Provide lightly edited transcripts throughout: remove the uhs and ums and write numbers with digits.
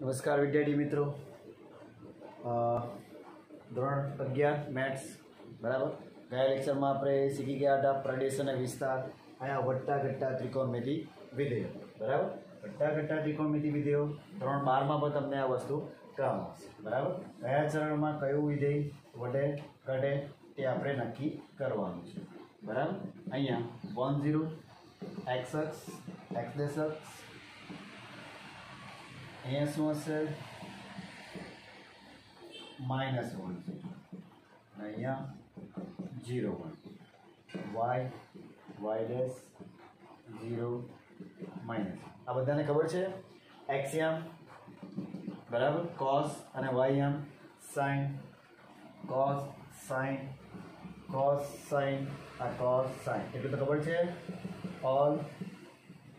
નમસ્કાર વિદ્યાર્થી મિત્રો, ધોરણ 11 મેથ્સ બરાબર. ગયા લેક્ચરમાં આપણે શીખી ગયા હતા પ્રદેશ અને વિસ્તાર, અહીંયા વટ્ટા ઘટ્ટા ત્રિકોણમિતિ વિધેયો બરાબર. વટ્ટા ઘટ્ટા ત્રિકોણમિતિ વિધેયો ધોરણ 12માં પણ તમને આ વસ્તુ કામ આવશે બરાબર. કયા ચરણમાં કયું વિધેય વધે ઘટે તે આપણે નક્કી કરવાનું છે બરાબર. અહીંયા 10 x અક્ષ x અક્ષ, અહીંયા શું હશે -1 છે, અહીંયા 0 1 y ડેશ 0 માઇનસ. આ બધાને ખબર છે એક્સિયમ બરાબર, cos અને y sin, cos sin cos sin આ cos sin એટલું તો ખબર છે. ઓલ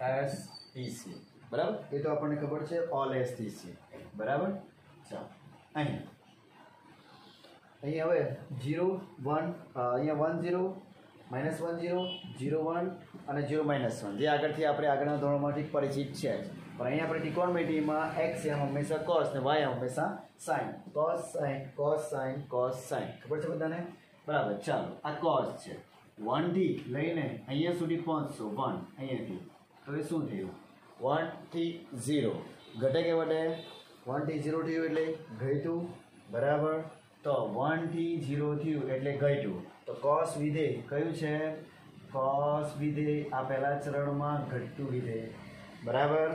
એસ ટીસી બરાબર, એ તો આપણને ખબર છે ઓલ એસ ટીસી બરાબર. ચાલો અહીં હવે 0 1 અહીંયા 1 0 -1 0 0 1 અને 0 -1 જે આગળથી આપણે આગળના ધોરણમાંથી પરિચિત છે. પણ અહીંયા આપણે ત્રિકોણમિતિમાં x હંમેશા cos ને y હંમેશા sin, cos sin cos sin cos sin ખબર છે બધાને બરાબર. ચાલો આ cos છે, 1 થી લઈને અહીંયા સુધી પહોંચશો 1 અહીંયાથી, તો એ શું થયું 1 થી 0 ઘટે કે વધે? 1 થી 0 થયું એટલે ઘટ્યું બરાબર. તો 1 થી 0 થયું એટલે ઘટ્યું, તો cos વિધેય કયું છે? cos વિધેય આ પહેલા ચરણમાં ઘટતું વિધેય બરાબર.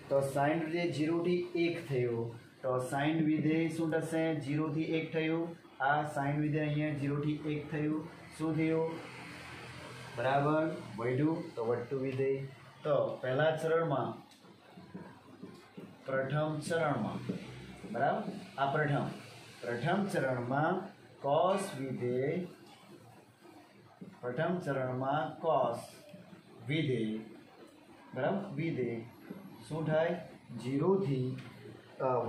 તો sin વિધેય 0 થી 1 થયું, તો sin વિધેય શું થશે? 0 થી 1 થયું. આ sin વિધેય અહીંયા 0 થી 1 થયું, શું થયું બરાબર? વધ્યું, તો વધતું વિધેય. તો પહેલા ચરણમાં પ્રથમ ચરણમાં બરાબર, આ પ્રથમ ચરણમાં cos વિધેય, પ્રથમ ચરણમાં cos વિધેય બરાબર, વિધેય શું થાય? 0 થી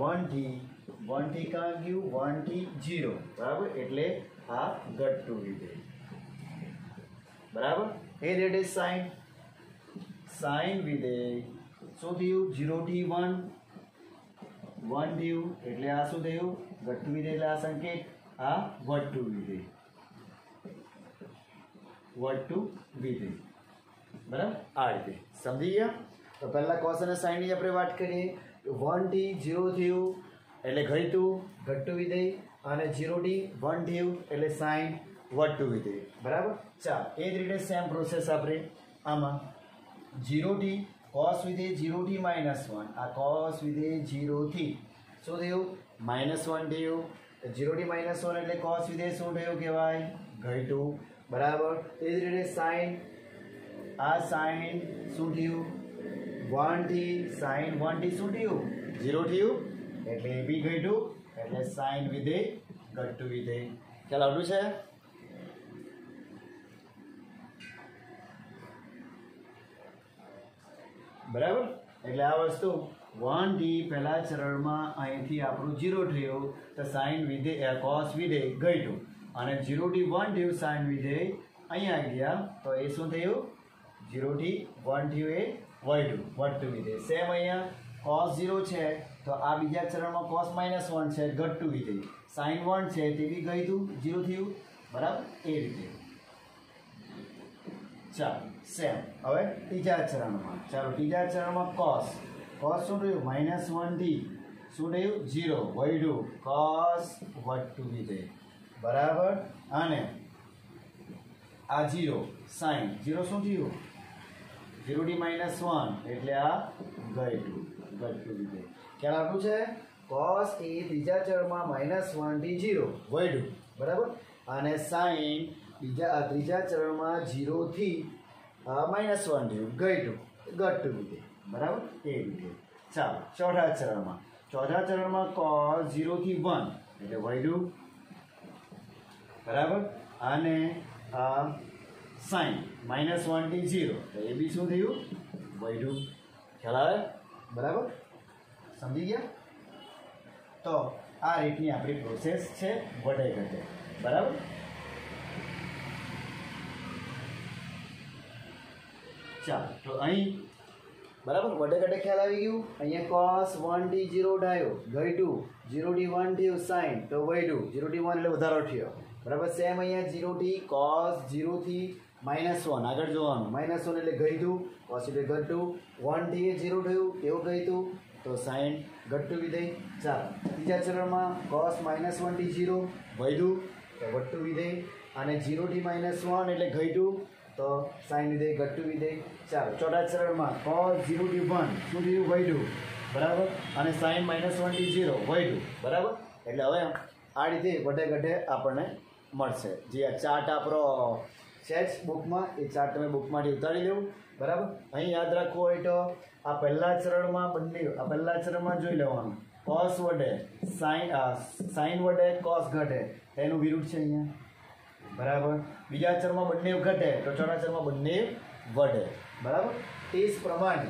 1 થી ક્યાં ગયું? 1 થી 0 બરાબર, એટલે આ ઘટતું વિધેય બરાબર. એ રીતે sin વિધેય શું થયું? 0 થી 1 થયું એટલે આ શું થયું? ઘટતું વિધેય. એટલે આ સંકેત આ વધતું વિધેય, વધતું વિધેય બરાબર. આ રીતે સમજી ગયા? તો પહેલા cos અને sin ની આપણે વાત કરીએ. 1 થી 0 થયું એટલે ઘટતું વિધેય, અને 0 થી 1 થયું એટલે sin વધતું વિધેય બરાબર. ચાલો એ જ રીતે સેમ પ્રોસેસ આપણે આમાં 0 થી cos વિધેય 0 થી -1, આ cos વિધેય 0 થી શું થયું? -1 થયું. 0 થી -1 એટલે cos વિધેય શું થયું કહેવાય? ઘટ્યું બરાબર. એ જ રીતે sin, આ sin શું થયું? 1 થી sin 1 થી શું થયું? 0 થયું એટલે એ બી ઘટ્યું, એટલે sin વિધેય ઘટતું વિધેય. ખ્યાલ આવડું છે? બરાબર. એટલે આ વસ્તુ 1 થી પહેલા ચરણમાં અહીંથી આપણું 0 થયું, તો sin વિધેય cos વિધેય ઘટ્યું, અને 0 થી 1 થયું sin વિધેય અહીંયા ગયા, તો એ શું થયું? 0 થી 1 થયું એ વધતું વિધેય. સેમ અહીંયા cos 0 છે, તો આ બીજા ચરણમાં cos -1 છે, ઘટતું વિધેય. sin 1 છે તે બી ઘટ્યું, 0 થયું બરાબર. એ રીતે ચાલો સેમ હવે ત્રીજા ચરણમાં. ચાલો ત્રીજા ચરણમાં cos શું થયું? -1 થી શું થયું? 0 વધ્યું, cos વધતું વિધેય બરાબર. અને આ 0 sin 0 શું થયું? 0 થી -1 એટલે આ ઘટ્યું વિધેય. ખ્યાલ આવ્યું છે? cos એ ત્રીજા ચરણમાં -1 થી 0 વધ્યું બરાબર, અને sin ત્રીજા ચરણમાં 0 થી -1 થયું, ઘટતું વિધેય બરાબર. એ રીતે ચાલો ચોથા ચરણમાં cos 0 થી 1 એટલે વધ્યું બરાબર, અને sin -1 થી 0 તો એ બી શું થયું? વધ્યું. ખ્યાલ આવે બરાબર? સમજી ગયા? તો આ રીતની આપણી પ્રોસેસ છે વધે ઘટે બરાબર. ચાલો તો અહીં બરાબર વડે ઘટે ખ્યાલ આવી ગયું અહીંયા cos 1t 0 ડાયો ગયું 0t 1 થયું sin તો વૈડું 0t 1 એટલે વધારો થયો બરાબર સેમ અહીંયા 0t cos 0 થી -1 આગળ જોવાનું -1 એટલે ગયું cos એટલે ઘટતું 1t એ 0 થયું તેવું ગયું તો sin ઘટતું વિધેય ચાલો ત્રીજા ચરણમાં cos -1t 0 વૈધું તો વધતું વિધેય અને 0t -1 એટલે ઘટ્યું તો sin વિધેય ઘટતું વિધેય ચાલો ચોથા ચરણમાં cos 0t 1 શું થયું વૈધું બરાબર અને sin -1t 0 વૈધું બરાબર એટલે હવે આ રીતે વડે ઘટે આપણને મળશે જે આ ચાર્ટ આપણો છે જ બુકમાં એ ચાર્ટ તમે બુકમાંથી ઉતારી લેવું બરાબર અહીં યાદ રાખવું હોય તો આ પહેલા ચરણમાં બંને આ પહેલા ચરણમાં જોઈ લેવાનું cos વડે sin વડે cos ઘટે એનું વિરુદ્ધ છે અહીંયા બરાબર બીજા ચરણમાં બંને ઘટે તો ચોથા ચરણમાં બંને વડે બરાબર તે જ પ્રમાણે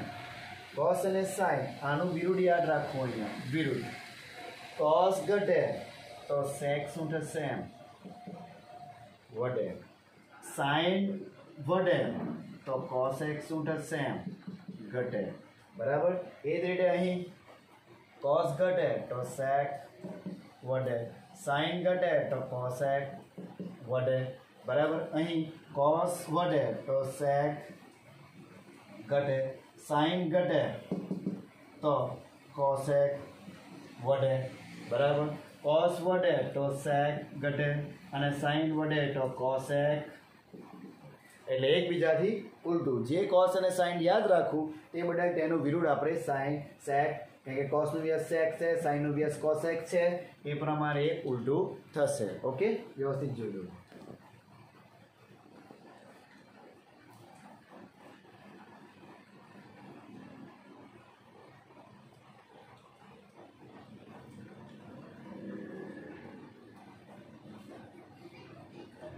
cos અને sin આનું વિરુદ્ધ યાદ રાખવું અહીંયા વિરુદ્ધ cos ઘટે તો sec શું થશે વડે sin વડે તો cos x શું થશે ઘટે બરાબર એ જ રીતે અહીં cos ઘટે તો sec વડે sin ઘટે તો cos x વડે બરાબર અહીં cos વડે તો sec ઘટે sin ઘટે તો cos x વડે બરાબર cos વડે તો sec ઘટે અને sin વડે તો cos x એટલે એકબીજાથી ઉલટું જે cos અને sin યાદ રાખવું તે બધા તેનું વિરુદ્ધ આપણે sin sec કારણ કે cos નું વ્યસ્ત sec છે sin નું વ્યસ્ત cos x છે એ પ્રમાણે ઉલટું થશે ઓકે વ્યવસ્થિત જોઈ લો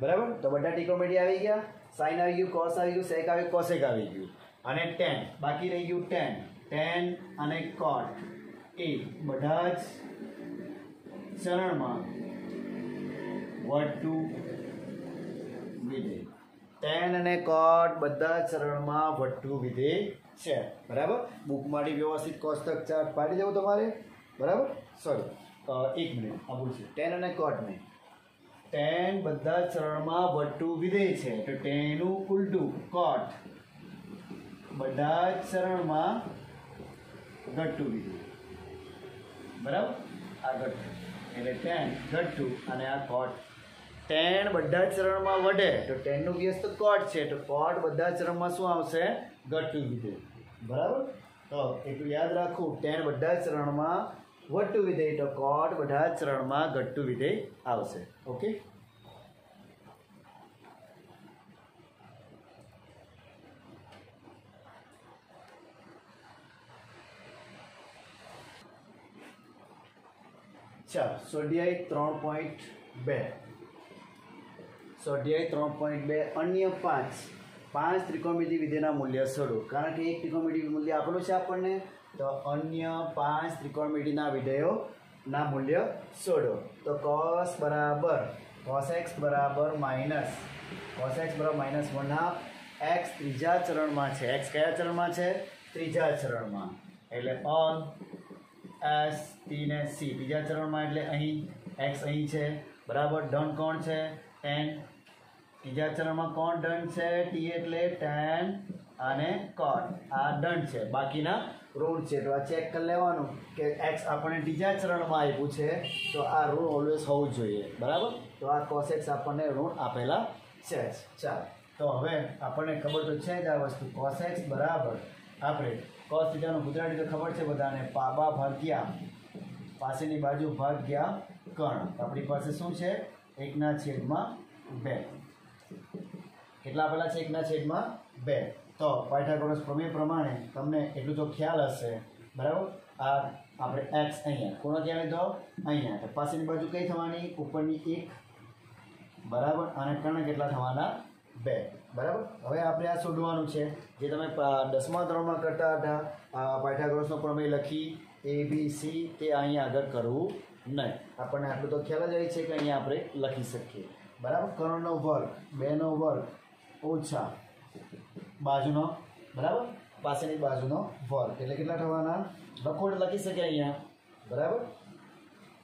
બરાબર તો બધા ત્રિકોણમિતિ આવી ગયા sin આવી ગયું cos આવી ગયું sec આવી cosec આવી ગયું અને tan બાકી રહી ગયું tan અને cot એ બધા જ ચરણમાં વર્તુ વિધેય tan અને cot બધા ચરણમાં વર્તુ વિધેય છે બરાબર બુકમાંથી વ્યવસ્થિત કોષ્ટક ચાર્ટ પાડી દેવું તમારે બરાબર સોરી એક મિનિટ આ ભૂલ છે tan અને cot ને tan બધા ચરણમાં વર્તુ વિધેય છે તો તેનું ઉલટું cot બધા ચરણમાં ઘટતું વિધેય બરાબર આ ઘટતું એટલે tan ઘટતું અને આ cot tan બધા ચરણમાં વડે તો tan નું વ્યસ્ત cot છે તો cot બધા ચરણમાં શું આવશે ઘટતું વિધેય બરાબર તો એટલું યાદ રાખવું tan બધા ચરણમાં વધતું વિધેય તો cot બધા ચરણમાં ઘટતું વિધેય આવશે ઓકે ચાલો સ્વાધ્યાય 3.2 અન્ય પાંચ ત્રિકોણમિતિ વિધેયના મૂલ્ય શોધો કારણ કે એક ત્રિકોણમિતિ મૂલ્ય આપેલું છે આપણને તો અન્ય 5 ત્રિકોણમિતિના વિધેયોના મૂલ્ય શોધો તો cos x બરાબર -1 x ત્રીજા ચરણમાં છે x કયા ચરણમાં છે ત્રીજા ચરણમાં એટલે on s t ને c ત્રીજા ચરણમાં એટલે અહીં x અહીં છે બરાબર ધન કોણ છે tan ત્રીજા ચરણમાં કોણ ધન છે t એટલે tan અને cot આ ધન છે બાકીના ઋણ છે તો આ ચેક કરી લેવાનું કે x આપણને ત્રીજા ચરણમાં આપ્યું છે તો આ ઋણ ઓલવેઝ હોવું જોઈએ બરાબર તો આ cos x આપણને ઋણ આપેલા છે ચાલો તો હવે આપણને ખબર તો છે જ આ વસ્તુ cos x બરાબર આપણે cos થીટાનું ગુજરાતી તો ખબર છે બધાને પાબા ભાગ્યા પાસેની બાજુ ભાગ્યા કર્ણ આપણી પાસે શું છે 1/2 કેટલા આપેલા છે 1/2 તો પાયથાગોરસ પ્રમેય પ્રમાણે તમને એટલું તો ખ્યાલ હશે બરાબર આ આપણે x અહીંયા કોનો ક્યાં લીધો અહીંયા તો પાસેની બાજુ કઈ થવાની ઉપરની 1 બરાબર અને કર્ણ કેટલા થવાના 2 બરાબર હવે આપણે આ શોધવાનું છે જે તમે 10મા ધોરણમાં કરતા હતા પાયથાગોરસનો પ્રમેય લખી ABC તે અહીંયા આગળ કરવું નહીં આપણને આટલું તો ખ્યાલ જ છે કે અહીંયા આપણે લખી શકીએ બરાબર કર્ણનો વર્ગ 2નો વર્ગ ઓછા બાજુનો બરાબર પાસેની બાજુનો વર્ગ એટલે કેટલા થવાના લખો એટલે લખી શકે અહીંયા બરાબર.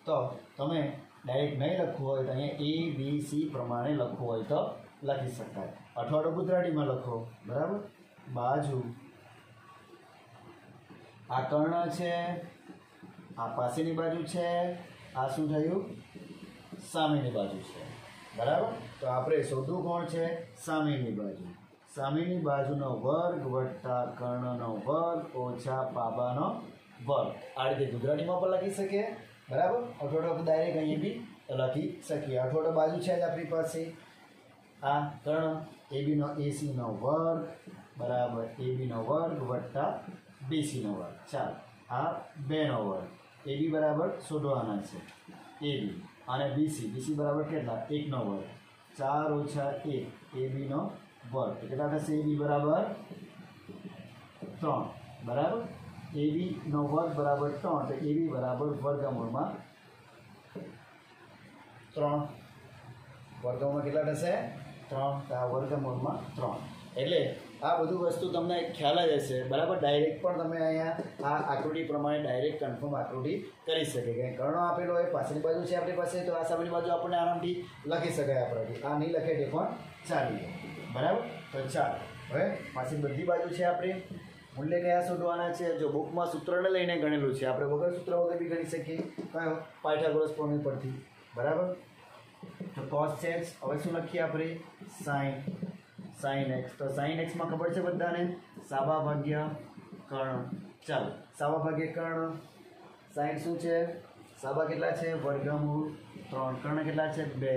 તો તમે ડાયરેક્ટ નહીં લખવું હોય તો અહીંયા એ બી સી પ્રમાણે લખવું હોય તો લખી શકાય અથવા તો ગુજરાતીમાં લખો બરાબર. બાજુ આ કર્ણ છે, આ પાસેની બાજુ છે, આ શું થયું સામેની બાજુ છે બરાબર. તો આપણે શોધવું કોણ છે સામેની બાજુ. સામેની બાજુનો વર્ગ વત્તા કર્ણનો વર્ગ ઓછા પાબાનો વર્ગ. આ રીતે ગુજરાતીમાં પણ લખી શકીએ બરાબર. અઠવાડો ડાયરેક્ટ અહીંયા બી લખી શકીએ. અઠવાડો બાજુ છે જ આપણી પાસે. આ કર્ણ એબીનો એસીનો વર્ગ બરાબર એબીનો વર્ગ વત્તા બીસીનો વર્ગ. ચાલો આ બેનો વર્ગ એબી બરાબર શોધવાના છે એબી અને બીસી બરાબર કેટલા એકનો વર્ગ 4 ઓછા 1 એબીનો વર્ગ કેટલા થશે એબી બરાબર 3 બરાબર. એબીનો વર્ગ બરાબર 3 તો એબી બરાબર વર્ગમૂળમાં 3 વર્ગમૂળમાં કેટલા થશે 3 તો આ વર્ગમૂળમાં 3 એટલે આ બધું વસ્તુ તમને ખ્યાલ જ હશે બરાબર. ડાયરેક્ટ પણ તમે અહીંયા આ આકૃતિ પ્રમાણે ડાયરેક્ટ કન્ફર્મ આકૃતિ કરી શકે કે કર્ણ આપેલો હોય પાછળની બાજુ છે આપણી પાસે તો આ સામેની બાજુ આપણને આરામથી લખી શકાય આપણાથી. આ નહીં લખે તે પણ ચાલી જાય બરાબર. તો ચાલો હવે પાછી બધી બાજુ છે આપણે મૂલ્ય કયા શોધવાના છે. જો બુકમાં સૂત્રને લઈને ગણેલું છે આપણે વગર સૂત્ર વગર બી ગણી શકીએ કયો પાયથાગોરસ પ્રમેય પરથી બરાબર. તો cos x હવે શું લખીએ આપણે sin x. તો sin x માં ખબર છે બધાને સાબા ભાગ્યા કર્ણ. ચાલો સાબા ભાગ્યા કર્ણ. sin શું છે સાબા કેટલા છે વર્ગમૂળ 3 કર્ણ કેટલા છે 2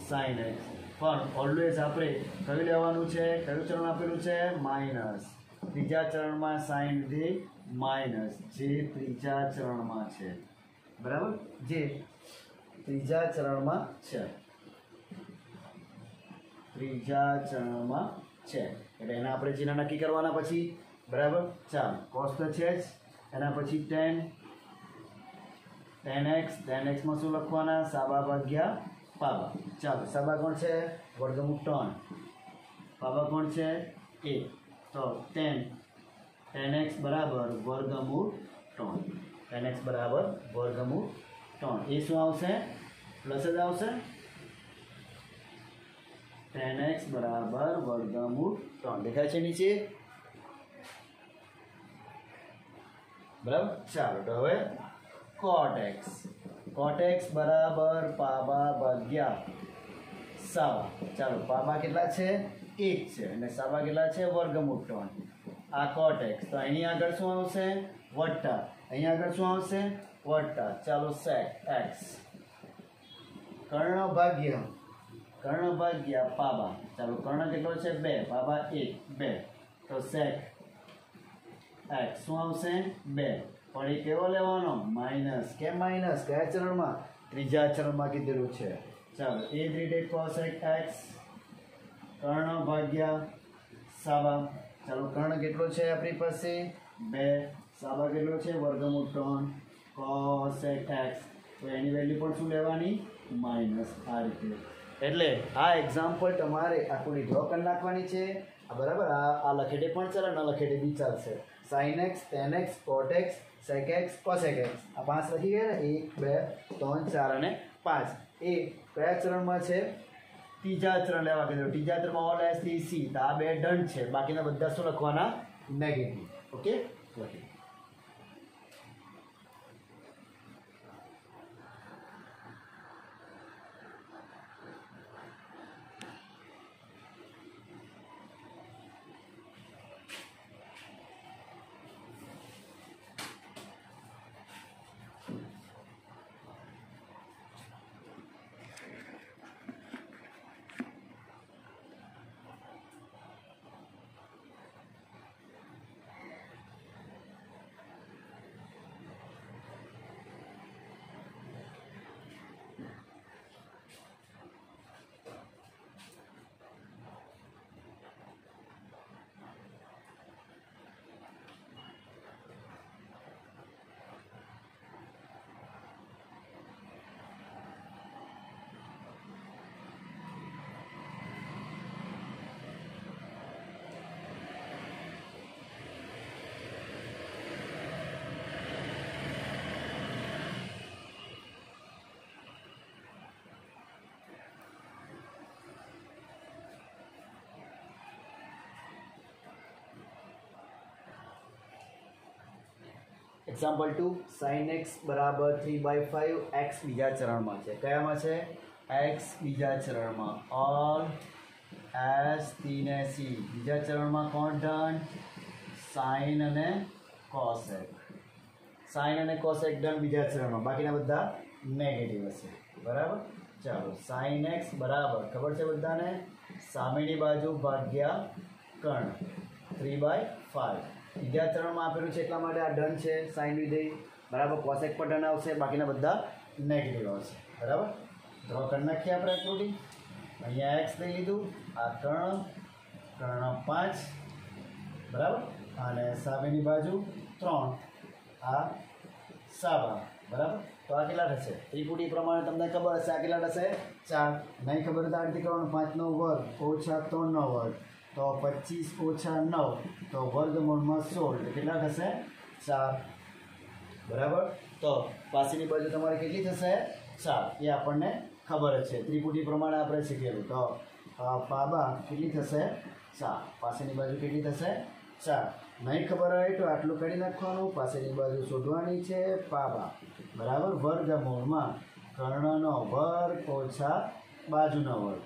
sin x. પણ ઓલવેઝ આપણે કયું લેવાનું છે કયું ચરણ આપેલું છે માઇનસ. ત્રીજા ચરણમાં sin વિધેય માઇનસ જે ત્રીજા ચરણમાં છે બરાબર. જે ત્રીજા ચરણમાં છે એટલે એના આપણે ચિહ્ન નક્કી કરવાના પછી બરાબર. ચાલો cos તો છે જ એના પછી tan x માં શું લખવાના સાબા ભાગ્યા પાબા. ચાલો સાબા કોણ છે વર્ગમૂળ 3 પાબા કોણ છે 1 તો tan x બરાબર વર્ગમૂળ 3 tan x બરાબર વર્ગમૂળ 3 એ શું આવશે પ્લસ જ આવશે. tan x બરાબર વર્ગમૂળ 3 દેખાય છે નીચે બરાબર. ચાલો તો હવે cot x બરાબર પાબા ભાગ્યા સાબા. ચાલો પાબા કેટલા છે 1 છે અને સાબા કેટલા છે વર્ગમૂળ 3. આ cot x તો અહીં આગળ શું આવશે વત્તા અહીં આગળ શું આવશે વત્તા. ચાલો sec x કર્ણ ભાગ્યા પાબા. ચાલો કર્ણ કેટલો છે 2 પાબા 1 2 તો sec x શું આવશે 2 પણ એ કેવો લેવાનો માઇનસ. કેમ માઇનસ કયા ચરણમાં ત્રીજા ચરણમાં કીધેલું છે. ચાલો એ જ રીતે cosec x કર્ણ ભાગ્યા સાબા. ચાલો કર્ણ કેટલો છે આપણી પાસે 2 સાબા કેટલો છે વર્ગમૂળ 3 cosec x તો એની વેલ્યુ પણ શું લેવાની માઇનસ. આ રીતે એટલે આ એક્ઝામ્પલ તમારે આખું ડ્રો કરી નાખવાની છે બરાબર. આ લખેટે પણ ચાલે ન લખેટે બી ચાલશે. sin x tan x cot x sec x cosec x આ 5 લખી ગયા ને 1 2 3 4 અને 5 એ કયા ચરણમાં છે ત્રીજા ચરણ લેવા કીધું. ત્રીજા ચરણમાં ઓલ એસ થી સી તો આ 2 ડન છે બાકીના બધા શું લખવાના નેગેટિવ. ઓકે લખી એક્ઝામ્પલ 2 sin x બરાબર 3/5 x બીજા ચરણમાં છે. કયામાં છે? x બીજા ચરણમાં. ઓલ s 3 c બીજા ચરણમાં કોણ sin અને cosec. sin અને cosec ડન બીજા ચરણમાં, બાકીના બધા નેગેટિવ હશે. બરાબર. ચાલો sin x બરાબર ખબર છે બધાને સામેની બાજુ ભાગ્યા કર્ણ 3/5 બીજા ચરણમાં આપેલું છે એટલા માટે આ ડન છે sin વિધેય. બરાબર. cosec પર ડન આવશે, બાકીના બધા નેગેટિવ આવશે. બરાબર. ડ્રો કરી નાખીએ આપણે આકૃતિ. અહીંયા x લઈ લીધું, આ કર્ણ 5 બરાબર, અને સામેની બાજુ 3, આ સાબા. બરાબર. તો આ કેટલા થશે? ત્રિપુટી પ્રમાણે તમને ખબર હશે આ કેટલા થશે? 4. નહીં ખબર તો આ રીતે કરવાનું. 5 નો વર્ગ ઓછા 3 નો વર્ગ તો 25 ઓછા 9 તો વર્ગમૂળમાં 16 એટલે કેટલા થશે? 4. બરાબર. તો પાછળની બાજુ તમારે કેટલી થશે? 4. એ આપણને ખબર જ છે, ત્રિપુટી પ્રમાણે આપણે શીખેલું. તો પાબા કેટલી થશે? 4. પાછળની બાજુ કેટલી થશે? 4. નહીં ખબર હોય તો આટલું કરી નાખવાનું. પાછળની બાજુ શોધવાની છે પાબા. બરાબર. વર્ગમૂળમાં કર્ણનો વર્ગ ઓછા બાજુનો વર્ગ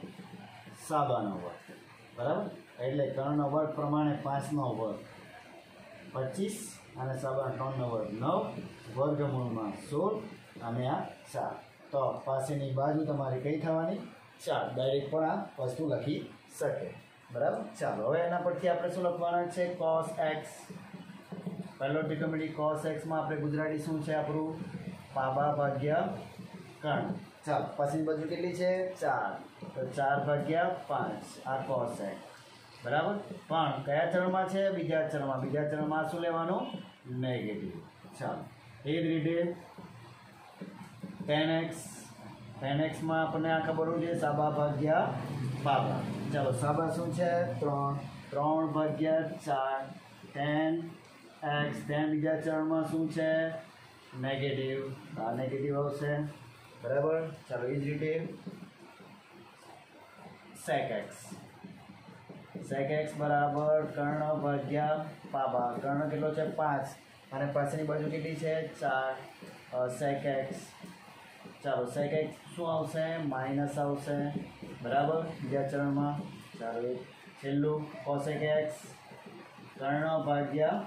સાબાનો વર્ગ. બરાબર. એટલે કર્ણનો વર્ગ પ્રમાણે 5નો વર્ગ 25 અને સાબાનો 3નો વર્ગ 9, વર્ગમૂળમાં 16 અને આ 4. તો પાછળની બાજુ તમારી કઈ થવાની? 4. ડાયરેક્ટ પણ આ વસ્તુ લખી શકે. બરાબર. ચાલો હવે એના પરથી આપણે શું લખવાના છે? cos x. પહેલો ત્રિકોણમિતિ cos x માં આપણે ગુજરાતી શું છે આપણું? પાબા ભાગ્યા કર્ણ. ચાલો પાછળની બાજુ કેટલી છે? 4. તો 4/5 આ cos x. બરાબર. પણ કયા ચરણમાં છે? બીજા ચરણમાં. બીજા ચરણમાં શું લેવાનું? નેગેટિવ. ચાલો એ જ રીતે tan x. tan x માં આપણને આ ખબર હોય છે સાબા ભાગ્યા પાબા. ચાલો સાબા શું છે? 3/4 tan x. tan બીજા ચરણમાં શું છે? નેગેટિવ. આ નેગેટિવ આવશે. બરાબર. ચાલો એ જ રીતે sec x. sec x બરાબર કર્ણ ભાગ્યા પાબા. કર્ણ કેટલો છે? 5 અને પાછળની બાજુ કેટલી છે? 4. sec x. ચાલો sec x શું આવશે? માઇનસ આવશે. બરાબર. બીજા ચરણમાં. ચાલો એ છેલ્લું cosec x કર્ણ ભાગ્યા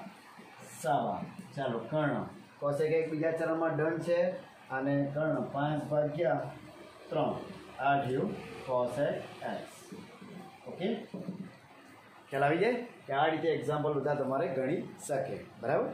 સાબા. ચાલો કર્ણ cosec x બીજા ચરણમાં ડન છે અને કર્ણ 5/3 આ થયું cosec x. ઓકે. ખ્યાલ આવી જાય કે આ રીતે એક્ઝામ્પલ બધા તમારે ગણી શકે. બરાબર.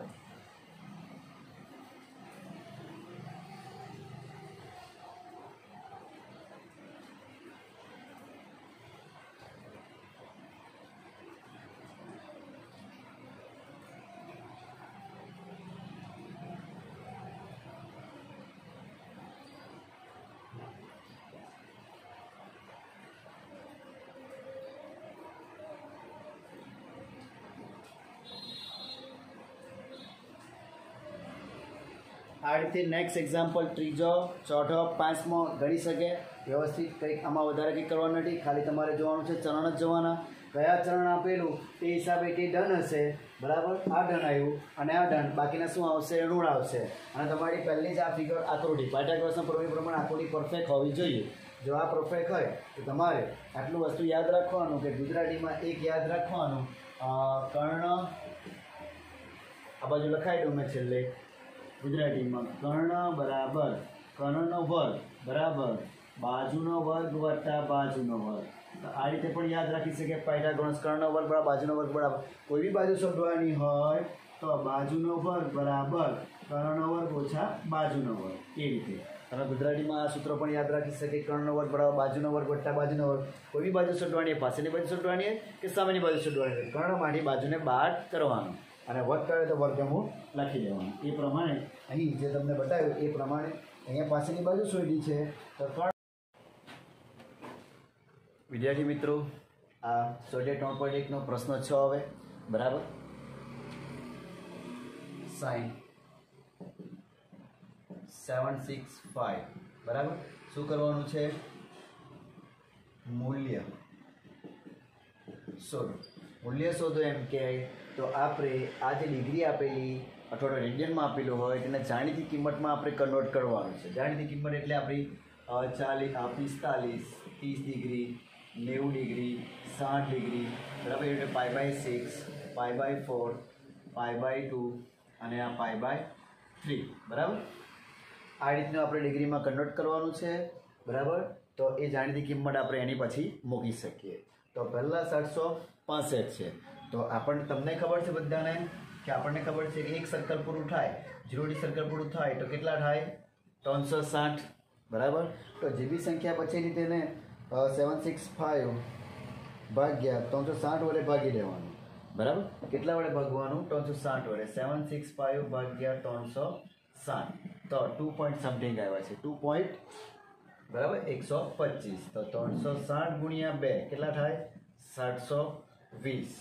આ રીતે નેક્સ્ટ એક્ઝામ્પલ ત્રીજો, ચોથો, પાંચમો ગણી શકે વ્યવસ્થિત. કંઈક આમાં વધારે કંઈક કરવાનું નથી, ખાલી તમારે જોવાનું છે ચરણ જ જોવાના. કયા ચરણ આપેલું તે હિસાબે તે ડન હશે. બરાબર. આ ડન આવ્યું અને આ ડન, બાકીના શું આવશે? ઋણ આવશે. અને તમારી પહેલી જ આ ફિગર આકૃતિ પાયથાગોરસના પ્રમેય પ્રમાણે આકૃતિ પરફેક્ટ હોવી જોઈએ. જો આ પરફેક્ટ હોય તો તમારે આટલું વસ્તુ યાદ રાખવાનું કે ગુજરાતીમાં એક યાદ રાખવાનું, કર્ણ આ બાજુ લખાઈ દઉં મેં છેલ્લે ગુજરાતીમાં. કર્ણ બરાબર કર્ણનો વર્ગ બરાબર બાજુનો વર્ગ વત્તા બાજુનો વર્ગ. તો આ રીતે પણ યાદ રાખી શકે પાયથાગોરસ. કર્ણનો વર્ગ બરાબર બાજુનો વર્ગ બરાબર કોઈ બી બાજુ શોધવાની હોય તો બાજુનો વર્ગ બરાબર કર્ણનો વર્ગ ઓછા બાજુનો વર્ગ. એ રીતે તમે ગુજરાતીમાં આ સૂત્ર પણ યાદ રાખી શકે. કર્ણનો વર્ગ બરાબર બાજુનો વર્ગ વત્તા બાજુનો વર્ગ. કોઈ બી બાજુ શોધવાની, પાછળની બાજુ શોધવાની કે સામેની બાજુ શોધવાની. કર્ણમાંથી બાજુને બાદ કરવાનું અને વર્ગ કરે તો વર્ગમૂળ લખી દેવાનું. એ પ્રમાણે અહીં જે તમને બતાવ્યું એ પ્રમાણે અહીંયા પાછળની બાજુ શોધી છે. તો વિદ્યાર્થી મિત્રો, આ સ્વાધ્યાય 3.1નો પ્રશ્ન 6 હવે. બરાબર. સાઇન 765. બરાબર. શું કરવાનું છે? મૂલ્ય શોધો. મૂલ્ય શોધો એમ કે તો આપણે આ જે ડિગ્રી આપેલી અથવા તો રેડિયનમાં આપેલું હોય તેને જાણીતી કિંમતમાં આપણે કન્વર્ટ કરવાનું છે. જાણીતી કિંમત એટલે આપણી 45, 30 ડિગ્રી, 90 ડિગ્રી, 60 ડિગ્રી, બરાબર. એટલે π/6, π/4, π/2 અને આ π/3, બરાબર. આ રીતનું આપણે ડિગ્રીમાં કન્વર્ટ કરવાનું છે, બરાબર. તો એ જાણીતી કિંમત આપણે એની પછી મૂકી શકીએ. તો પહેલાં 765 છે. તો તમને ખબર છે બધાને કે આપણને ખબર છે કે એક સર્કલ પૂરું થાય, 0D સર્કલ પૂરું થાય તો કેટલા થાય? 360, બરાબર. તો જે બી સંખ્યા બચેલી તેને 765 ભાગ્યા 360 વડે ભાગી દેવાનું, બરાબર. કેટલા વડે ભાગવાનું? 360 વડે. 765 ભાગ્યા 360 તો 2 પોઈન્ટ સમથિંગ આવ્યા છે. 2 પોઈન્ટ, બરાબર, 125. તો 360 ગુણ્યા 2 કેટલા થાય? 720.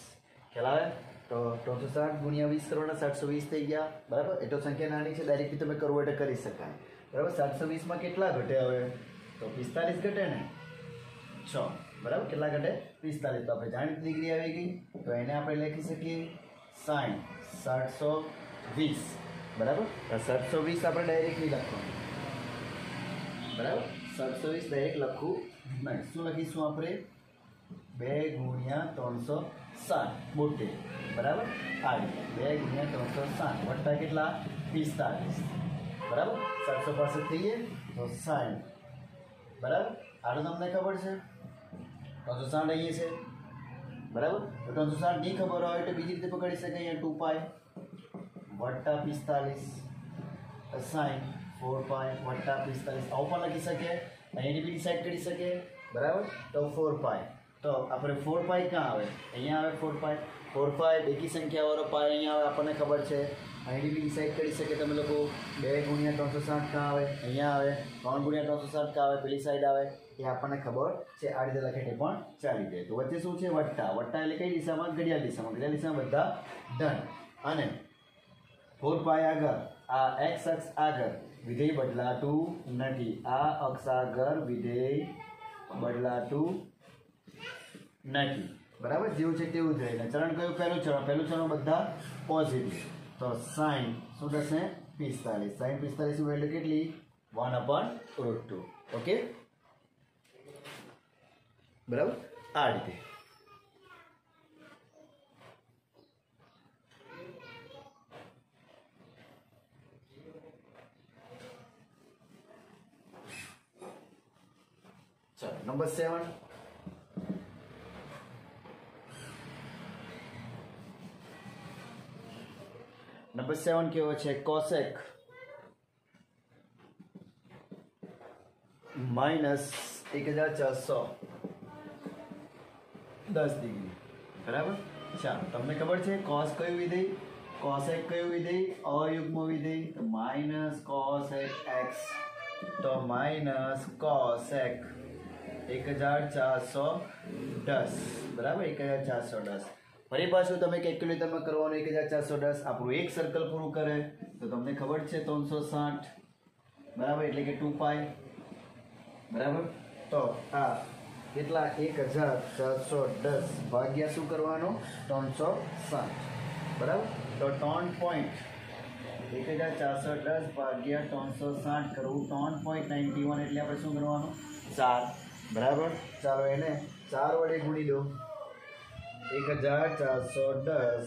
ખ્યાલ આવે? તો 360 ગુણ્યા 20 કરવાના 720 થઈ ગયા, બરાબર. એ તો સંખ્યા નાની છે, ડાયરેક્ટલી તમે કરવો એટલે કરી શકાય, બરાબર. 720માં કેટલા ઘટે હવે? તો 45 ઘટે ને, 6, બરાબર. કેટલા ઘટે? 45. તો આપણે જાણીતી ડિગ્રી આવી ગઈ, તો એને આપણે લખી શકીએ sin 720, બરાબર. 720 આપણે ડાયરેક્ટલી લખવાનું, બરાબર. 720 ડાયરેક્ટ લખવું નહીં. શું લખીશું આપણે? 2 ગુણ્યા 360 બોટે, બરાબર. આ રીતે 2 ગુણ્યા 360 વત્તા કેટલા? 45, બરાબર. 765 થઈએ તો 60, બરાબર. આનું તમને ખબર છે 360 અહીંયા છે, બરાબર. તો 360 નહીં ખબર હોય તો બીજી રીતે પકડી શકે. અહીંયા 2π વત્તા 45 sin 4π વત્તા 45 આવું પણ લખી શકે. અહીંયાની બી ડિસાઇડ કરી શકે, બરાબર. તો 4π, તો આપણે 4π ક્યાં આવે? અહીંયા આવે 4π. 4π બેકી સંખ્યાવાળો પાય અહીંયા આવે, આપણને ખબર છે. અહીંની બી ડિસાઇડ કરી શકે તમે લોકો. 2 ગુણ્યા 360 ક્યાં આવે? અહીંયા આવે. 3 ગુણ્યા 360 ક્યાં આવે? પેલી સાઈડ આવે. એ આપણને ખબર છે. આ રીતે લખે તે પણ ચાલી જાય. તો વચ્ચે શું છે? વત્તા. વત્તા એટલે કઈ દિશામાં? ઘડિયાળ દિશામાં. ઘડિયાળ દિશામાં બધા ડન. અને 4π આગળ, આ એક્સ અક્ષ આગળ વિધેય બદલાતું નથી. આ અક્ષ આગળ વિધેય બદલાતું નથી, બરાબર. જેવું છે તેવું જ રહે. ચરણ કયું? પહેલું ચરણ. પહેલું ચરણ બધા પોઝિટિવ. તો sin શું થશે? 45. sin 45 ની વેલ્યુ કેટલી? 1/√2. ઓકે, બરાબર. આ રીતે. ચાલો, નંબર 7. નંબર 7 કેવો છે? કોસેક માઇનસ 1410 ડિગ્રી, બરાબર. ચાલો, તમને ખબર છે કોસ કયું વિધેય? કોસેક કયું વિધેય? અયુગ્મ વિધેય. તો માઇનસ કોસેક એક્સ, તો માઇનસ કોસેક 1410, બરાબર. 1410. ફરી પાછું તમે કેલ્ક્યુલેટરમાં કરવાનું. 1410 આપણું એક સર્કલ પૂરું કરે તો તમને ખબર છે 360, બરાબર. એટલે કે 2π, બરાબર. તો આ કેટલા? 1410 ભાગ્યા શું કરવાનું? 360, બરાબર. તો 3 પોઈન્ટ 1410 ભાગ્યા 360 કરવું 3.91 એટલે આપણે શું કરવાનું? 4, બરાબર. ચાલો એને 4 વડે ગુણી દો. 1410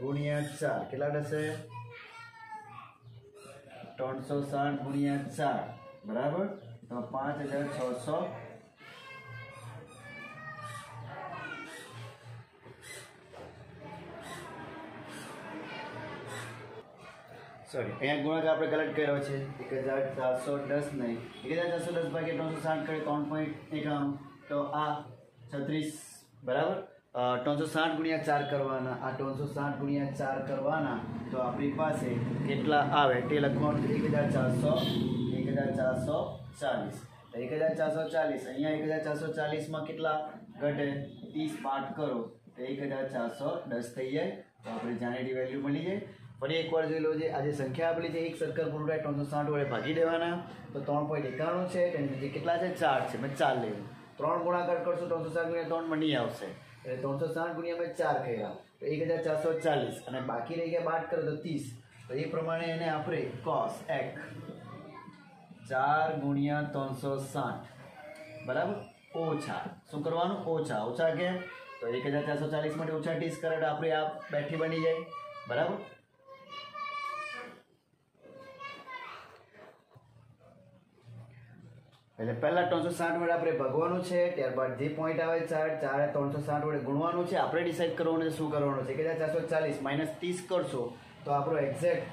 ગુણ્યા 4 કેટલા થશે? 360 ગુણ્યા 4, બરાબર. તો 5600. સોરી, અહીંયા ગુણાકાર આપણે ગલત કર્યો છે. 1410 નહીં, 1410 ભાગ્યા 360 કરે 3.91. તો આ 36, બરાબર. 360 ગુણ્યા 4 કરવાના. આ 360 ગુણ્યા 4 કરવાના. તો આપણી પાસે કેટલા આવે તે લખવાનું. 1440. 1440. અહીંયા 1440માં કેટલા ઘટે? 30 પાર્ટ કરો તો 1410 થઈ જાય. તો આપણે જાણીતી વેલ્યુ મળી જાય. ફરી એકવાર જોઈ લો. જે આજે સંખ્યા આપેલી છે એક સર્કલ પૂરું થાય 360 વડે ભાગી દેવાના. તો 3.91 છે. તેની જગ્યાએ કેટલા છે? 4 છે. મેં 4 લેવું. 3 ગુણાકાર કરશો 360 ગુણ્યા 3 માં નહીં આવશે. એટલે 360 ગુણ્યા મેં 4 કર્યા તો 1440. અને બાકી રહી ગયા 12 કરો તો 30. તો એ પ્રમાણે એને આપણે cos એક 4 ગુણ્યા 360 બરાબર ઓછા શું કરવાનું ઓછા કેમ તો 1440 માટે ઓછા ટીસ કરે એટલે આપણે આ બેઠી બની જાય બરાબર એટલે પહેલા 360 વડે આપણે ભાગવાનું છે ત્યારબાદ જે પોઈન્ટ આવે 4 360 વડે ગુણવાનું છે આપણે ડિસાઈડ કરવાનું છે શું કરવાનું છે 1440 માઇનસ 30 કરશો તો આપણો એક્ઝેક્ટ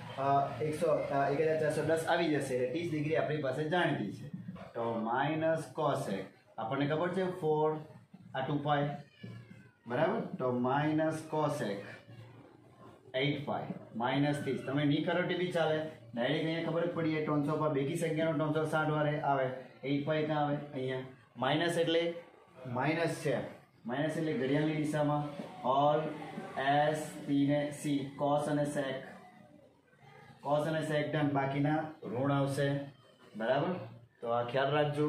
1410 આવી જશે એટલે 30 ડિગ્રી આપણી પાસે જાણીતી છે તો માઇનસ કોસેક આપણને ખબર છે 4 આ 2 પાઈ બરાબર તો માઇનસ કોસેક 8 પાઈ માઇનસ 30 તમે નહીં કરો તે બી ચાલે ડાયરેક્ટ અહીંયા ખબર જ પડી જાય 300 પર બેકી સંખ્યાનો 360 વાળે આવે 8 પાઈ ક્યાં આવે અહીંયા માઇનસ એટલે માઇનસ છે માઇનસ એટલે ઘડિયાળની દિશામાં ઓલ એસ પી ને સી કોસ અને સેક ડન બાકીના ઋણ આવશે બરાબર તો આ ખ્યાલ રાખજો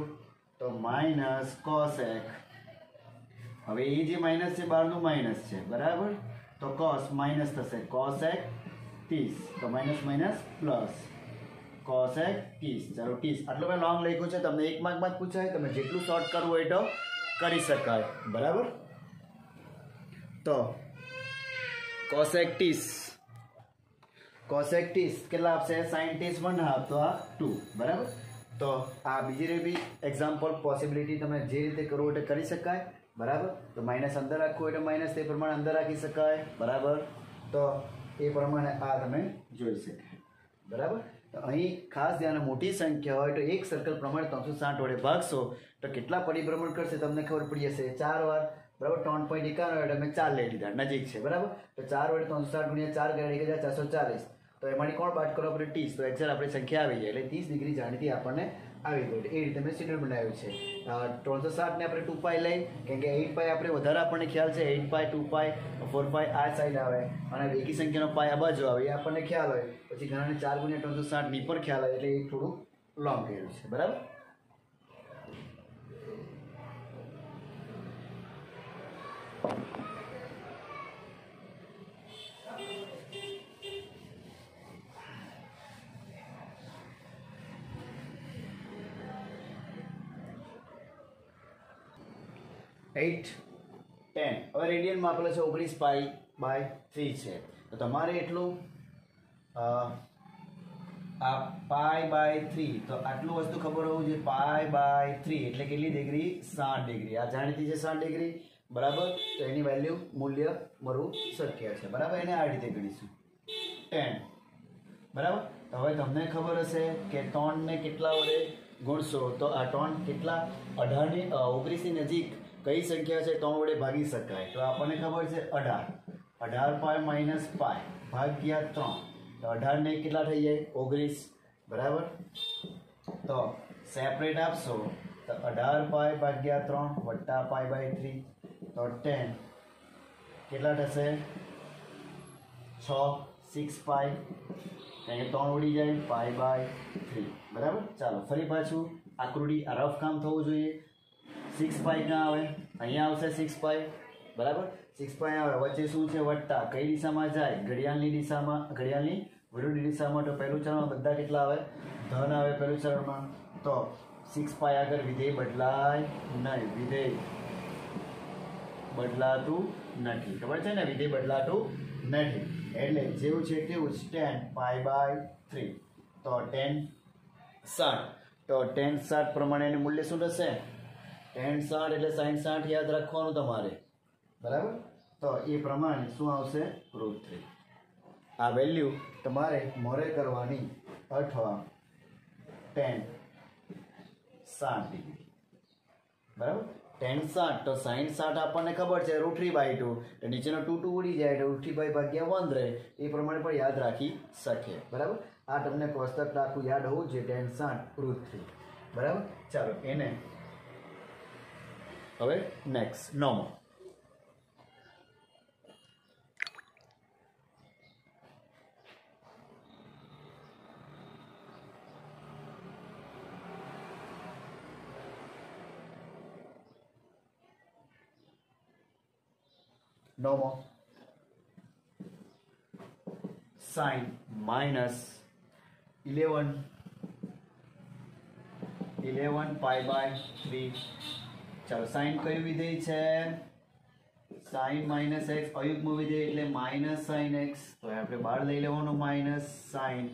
તો માઇનસ કોસેક હવે એ જે માઇનસ છે બહારનું માઇનસ છે બરાબર તો કોસ માઇનસ થશે કોસેક 30 તો માઇનસ માઇનસ પ્લસ કોસેક 30 ચાલો 30 આટલું મેં લોંગ લખ્યું છે તમને એક માર્કમાં જ પૂછાય તમે જેટલું શોર્ટ કરવું હોય તો કરી શકાય બરાબર તો કોસેક 30 કેટલા આપશે sin 30 1/2 તો આ 2 બરાબર તો આ બીજી બી એક્ઝામ્પલ પોસિબિલિટી તમે જે રીતે કરવું હોય કરી શકાય બરાબર તો માઇનસ અંદર રાખવું હોય તો માઇનસ તે પ્રમાણે અંદર રાખી શકાય બરાબર તો એ પ્રમાણે આ તમે જોઈ શકાય બરાબર તો અહીં ખાસ ધ્યાન મોટી સંખ્યા હોય તો એક સર્કલ પ્રમાણે 360 વડે ભાગશો તો કેટલા પરિભ્રમણ કરશે તમને ખબર પડી જશે 4 વાર બરાબર 3.51 એટલે મેં 4 લઈ લીધા નજીક છે બરાબર તો 4 વડે 360 ગુણ્યા 4 કર્યા 1440 તો એમાંથી કોણ બાદ કરો આપણે 30 તો એક્ઝેક્ટ આપણી સંખ્યા આવી જાય એટલે 30 ડિગ્રી જાણીતી આપણને આવી ગઈ એ રીતે મેં શેડ્યુલ બનાવ્યું છે 360 ને આપણે 2 પાઈ લઈ કેમ કે 8 પાઈ આપણે વધારે આપણને ખ્યાલ છે 8 પાઈ 2 પાઈ 4 પાઈ આ સાઈડ આવે અને બેકી સંખ્યાનો પાઈ આ બાજુ આવે એ આપણને ખ્યાલ હોય પછી ઘણાને 4 ગુણ્યા 360 ની પણ ખ્યાલ આવે એટલે એ થોડું લોંગ કર્યું છે બરાબર 8 10 હવે રેડિયનમાં આપેલો છે 19 પાઈ બાય 3 છે તો તમારે એટલું આ પાઈ બાય 3 તો આટલું વસ્તુ ખબર હોવું જોઈએ પાઈ બાય 3 એટલે કેટલી ડિગ્રી 60 ડિગ્રી આ જાણીતી છે 60 ડિગ્રી બરાબર તો એની વેલ્યુ મૂલ્ય મળવું શક્ય છે બરાબર એને આ રીતે ગણીશું 10 બરાબર તો હવે તમને ખબર હશે કે 3 ને કેટલા વડે ગુણશો તો આ 3 કેટલા 18 ની 19 ની નજીક કઈ સંખ્યા છે 3 વડે ભાગી શકાય તો આપણને ખબર છે 18 પાઈ માઇનસ પાઈ ભાગ્યા 3 તો 18 ને કેટલા થઈ જાય 19 બરાબર તો સેપરેટ આપશો તો 18 પાઈ ભાગ્યા 3 વત્તા પાઈ બાય 3 તો 10 કેટલા થશે 6 પાઈ કારણ કે 3 ઉડી જાય પાઈ બાય 3 બરાબર ચાલો ફરી પાછું આકૃતિ આ રફ કામ થવું જોઈએ 6 પાઈ ક્યાં આવે અહીંયા આવશે 6 પાઈ બરાબર 6 પાઈ આવે વચ્ચે શું છે વત્તા કઈ દિશામાં જાય ઘડિયાળની દિશામાં ઘડિયાળની વિરુદ્ધ દિશામાં તો પહેલું ચરણમાં બધા કેટલા આવે ધન આવે પહેલું ચરણમાં તો 6 પાઈ આગળ વિધેય બદલાય નહીં વિધેય બદલાતું નથી ખબર છે ને વિધેય બદલાતું નથી એટલે જેવું છે તેવું જ 10 પાઈ બાય 3 તો 10 60 તો 10 60 પ્રમાણે એનું મૂલ્ય શું થશે 10 60 એટલે sin 60 યાદ રાખવાનું તમારે બરાબર તો એ પ્રમાણે શું આવશે √3 આ વેલ્યુ તમારે મોરે કરવાની અથવા 10 60 ડિગ્રી બરાબર 10 60 તો sin 60 આપણને ખબર છે √3/2 તો નીચેનો 2 ઉડી જાય તો √3/1 રહે એ પ્રમાણે પણ યાદ રાખી શકે બરાબર આ તમને કોષ્ટક આખું યાદ હોવું જોઈએ 10 60 √3 બરાબર ચાલો એને હવે નેક્સ્ટ નોમો sin માઇનસ 11 પાઈ બાય 3. ચાલો સાઇન કયું વિધેય છે? સાઇન માઇનસ એક્સ અયુગ્મ વિધેય એટલે માઇનસ સાઇન એક્સ. તો આપણે બહાર લઈ લેવાનું માઇનસ સાઇન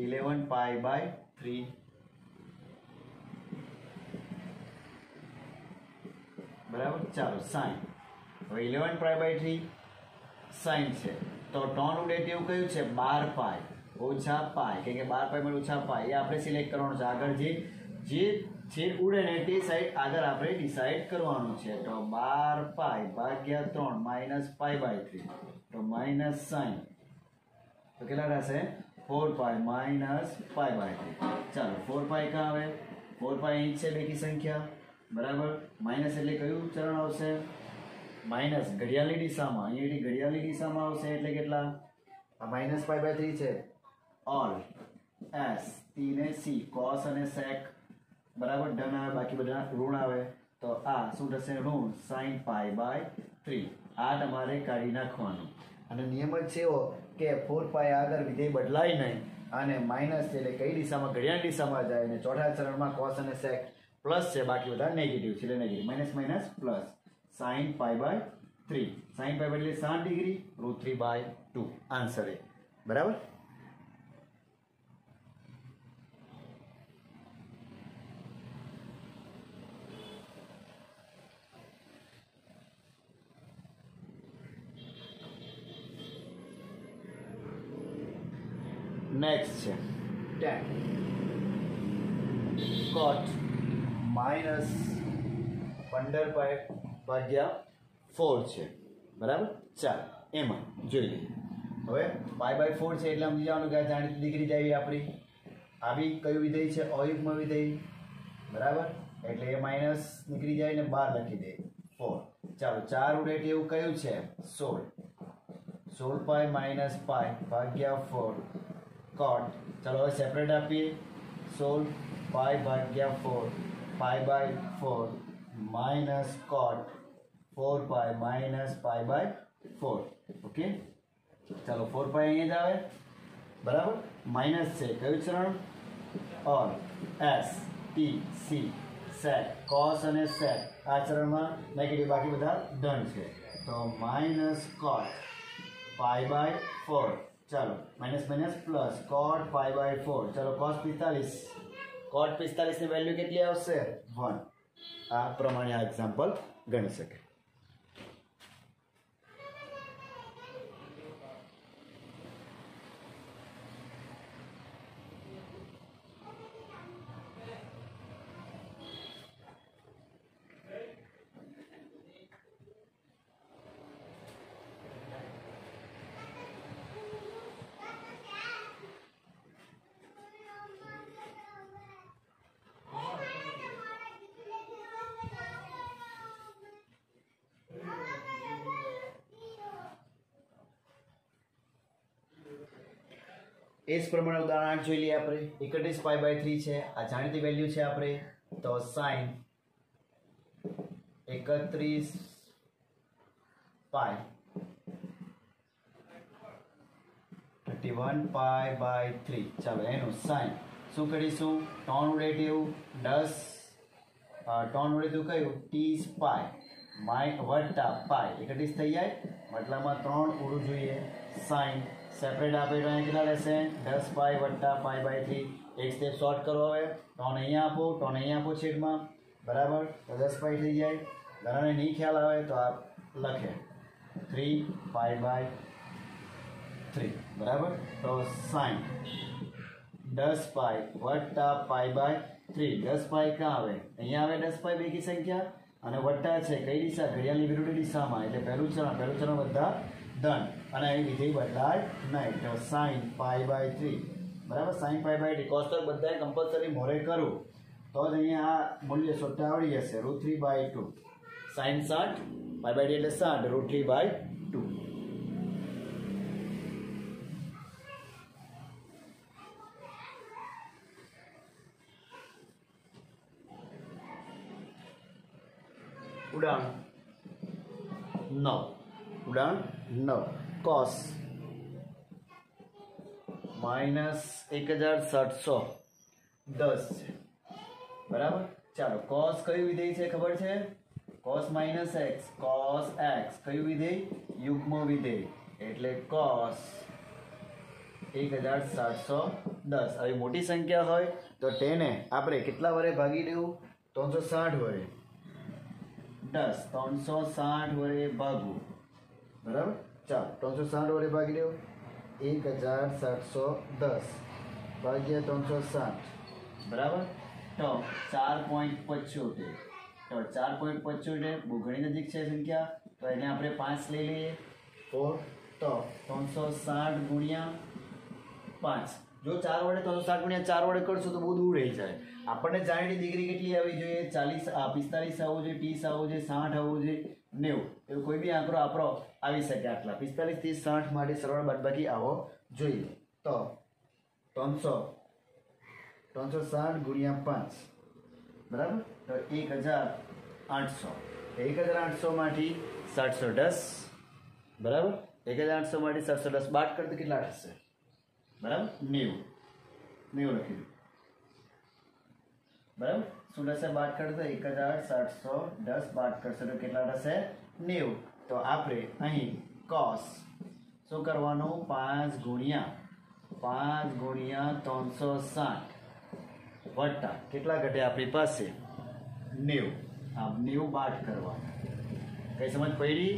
11 પાઈ બાય 3. બરાબર. ચાલો સાઇન હવે 11 પાઈ બાય 3 સાઇન છે તો ટોન ઉડેટિવ કયું છે? 12 પાઈ ઓછા પાઈ, કે 12 પાઈ માં ઓછા પાઈ એ આપણે સિલેક્ટ કરવાનું છે. આગળ જે છેદ ઉડે ને તે સાઈડ આગળ આપણે ડિસાઈડ કરવાનું છે. તો 12 પાઈ ભાગ્યા 3 માઇનસ પાઈ બાય 3 તો માઇનસ સાઇન તો કેટલા રહેશે? 4 પાઈ માઇનસ પાઈ બાય 3. ચાલો 4 પાઈ ક્યાં આવે? 4 પાઈ અહીં છે બેકી સંખ્યા. બરાબર. માઇનસ એટલે કયું ચરણ આવશે? માઇનસ ઘડિયાળની દિશામાં. અહીંયા ઘડિયાળની દિશામાં આવશે એટલે કેટલા? આ માઇનસ પાઈ બાય 3 છે. ઓલ એસ ટી ને સી કોસ અને સેક બરાબર ધન આવે, બાકી બધા ઋણ આવે. તો આ શું થશે? ઋણ સાઇન પાઈ બાય 3. આ તમારે કાઢી નાખવાનું. અને નિયમ જ છે એવો કે 4 પાઈ આગળ વિધેય બદલાય નહીં અને માઇનસ એટલે કઈ દિશામાં? ઘડિયાળ દિશામાં જાય. અને ચોથા ચરણમાં કોસ અને સેક પ્લસ છે, બાકી બધા નેગેટિવ છે એટલે negative. Minus minus plus sine pi by 3. Sine pi by એટલે 60 ડિગ્રી √3/2 આન્સર એ. બરાબર. નેક્સ્ટ છે tan cot માઇનસ 15 પાઈ ભાગ્યા 4 છે. બરાબર. ચાલો એમાં જોઈ લઈએ. હવે પાઈ બાય 4 છે એટલે સમજી જવાનું કે આ જાણીતી ડિગ્રી જાય આપણી. આ બી કયું વિધેય છે? અયુગ્મ વિધેય. બરાબર. એટલે એ માઇનસ નીકળી જાય ને 12 લખી દે 4. ચાલો 4 ઉડે એવું કયું છે? 16 પાઈ માઇનસ પાઈ ભાગ્યા 4 cot. ચલો હવે સેપરેટ આપીએ. 16 પાઈ ભાગ્યા 4 pi by 4 minus cot 4 pi minus pi by 4. Okay. ચાલો 4 પાઈ અહીંયા જ આવે. બરાબર. માઇનસ છે કયું ચરણ? ઓર એસ ટી સી સેક કોસ અને સેક આ ચરણમાં નેગેટિવ, બાકી બધા ધન છે. તો માઇનસ cot પાઈ બાય 4. ચાલો minus minus plus cot pi by 4. ચાલો cos 45 ની વેલ્યુ કેટલી આવશે? 1. આ પ્રમાણે આ એક્ઝામ્પલ ગણી શકે. એ જ પ્રમાણે ઉદાહરણ 8 જોઈ લઈએ આપણે. 31 પાઈ બાય 3 છે. આ જાણીતી વેલ્યુ છે આપણે. તો સાઇન 31 પાઈ 31 પાઈ બાય 3. ચાલો એનું સાઇન શું કરીશું? ટોન ઉડેટિવ 10 ટોન ઉડેટિવ કયું? 30 પાઈ વત્તા પાઈ 31 થઈ જાય, મતલબમાં 3 ઉડવું જોઈએ. સાઇન સેપરેટ આપે તો અહીંયા કેટલા રહેશે? 10 પાઈ વત્તા પાઈ બાય 3. એક સ્ટેપ શોર્ટ કરો. હવે ટોન અહીંયા આપો, ટોન અહીંયા આપો છેદમાં. બરાબર. તો 10 પાઈ થઈ જાય. ઘણાને નહીં ખ્યાલ આવે તો આ લખે 3 પાઈ બાય 3. બરાબર. તો સાઇન 10 પાઈ વત્તા પાઈ બાય 3. 10 પાઈ ક્યાં આવે? અહીંયા આવે 10 પાઈ બેકી સંખ્યા અને વત્તા છે કઈ દિશા? ઘડિયાળની વિરુદ્ધ દિશામાં. એટલે પહેલું ચરણ બધા ધન અને અહીં વિધેય બદલાય નહીં. તો સાઇન પાઈ બાય 3. બરાબર. સાઇન પાઈ બાય 3 કોષ્ટક બધાએ કમ્પલસરી મોરે કરું તો જ અહીંયા આ મૂલ્ય શોધતા આવડી જશે. √3/2. સાઇન 60 પાઈ બાય 3 એટલે 60 √3/2. ઉદાહરણ 9 cos માઇનસ 1710 છે બરાબર. ચાલો cos કયું વિધેય છે ખબર છે? cos minus x, cos x કયું વિધેય? યુગ્મ વિધેય, એટલે cos 1710. હવે મોટી સંખ્યા હોય તો તેને આપણે કેટલા વડે ભાગી દેવું? 360 વડે. 360 વડે ભાગવું બરાબર. ચાલો 360 વડે ભાગી દેવું. 1710 ભાગ્યા 360 બરાબર. તો 4.75. તો 4.75 બહુ ઘણી નજીક છે સંખ્યા, તો એને આપણે 5 લઈ લઈએ. 4 તો 360 ગુણ્યા 5. જો 4 વડે 360 ગુણ્યા 4 વડે કરશો તો બહુ દૂર રહી જાય. આપણને જાણીતી ડિગ્રી કેટલી આવી જોઈએ? 45 આવવું જોઈએ, 30 આવવું જોઈએ, 60 આવવું જોઈએ, 90. એવું કોઈ બી આંકડો આપણો આવી શકે. આટલા 45 થી 60 માટે સરળ બાદબાકી આવો જોઈએ. તો 360 ગુણ્યા 5 બરાબર. તો 1800. 1800 માંથી 710 બરાબર. 1800 માંથી 710 બાદ કરતો કેટલા થશે? બરાબર 90 લખી બરાબર. શું થશે બાદ કરતો? 1710 બાદ કરશો તો કેટલા થશે? 90. તો આપણે અહીં cos શું કરવાનું? 5 ગુણ્યા 360 વત્તા કેટલા ઘટે આપણી પાસે? 90. આ 90 બાદ કરવાના. કઈ સમજ પડી?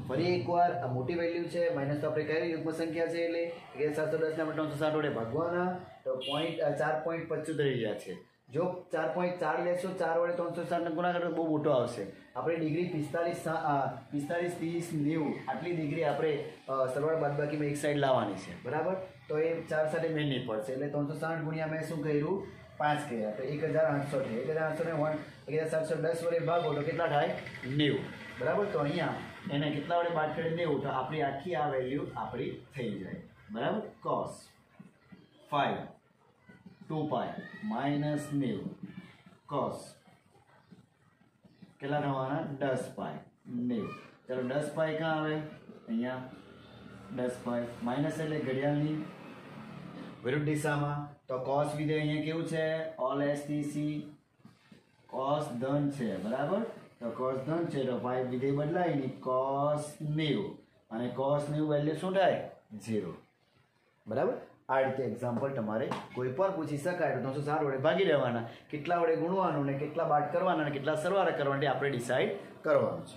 ફરી એકવાર આ મોટી વેલ્યુ છે, માઇનસ તો આપણે કઈ યુગ્મ સંખ્યા છે એટલે 710 ને 360 વડે ભાગવાના. તો 4.75 રહી ગયા છે. જો 4.4 લેશો, 4 વડે 360 ને ગુણાકાર તો બહુ મોટો આવશે. આપણે ડિગ્રી 45 30 90 આટલી ડિગ્રી આપણે સરવાળા બાદબાકીમાં એક સાઈડ લાવવાની છે બરાબર. તો એ 4 સાથે મેળ નહીં પડશે, એટલે 360 ગુણ્યા મેં શું કર્યું? 5 કર્યા. તો 1800 છે. 1800 ને 1710 વડે ભાગો તો કેટલા થાય? 90 બરાબર. તો અહીંયા એને કેટલા વડે બાદ કરી 90, તો આપણી આખી આ વેલ્યુ આપણી થઈ જાય બરાબર. cos 5 2π માઇનસ 90 cos કેટલા થવાના? 10π 90. ચાલો 10π ક્યાં આવે? અહીંયા 10π માઇનસ એટલે ઘડિયાળની વિરુદ્ધ દિશામાં. તો cos વિધેય અહીંયા કેવું છે? ઓલ એસટીસી cos ધન છે બરાબર. તો cos ધન છે તો પાઈ વિધેય બદલાય નહીં, cos 90 અને cos 90 વેલ્યુ શું થાય? 0 બરાબર. આ રીતે એક્ઝામ્પલ તમારે કોઈ પણ પૂછી શકાય તો 360 વડે ભાગી દેવાના, કેટલા વડે ગુણવાનું ને કેટલા બાદ કરવાના અને કેટલા સરવાળા કરવાના આપણે ડિસાઈડ કરવાનું છે.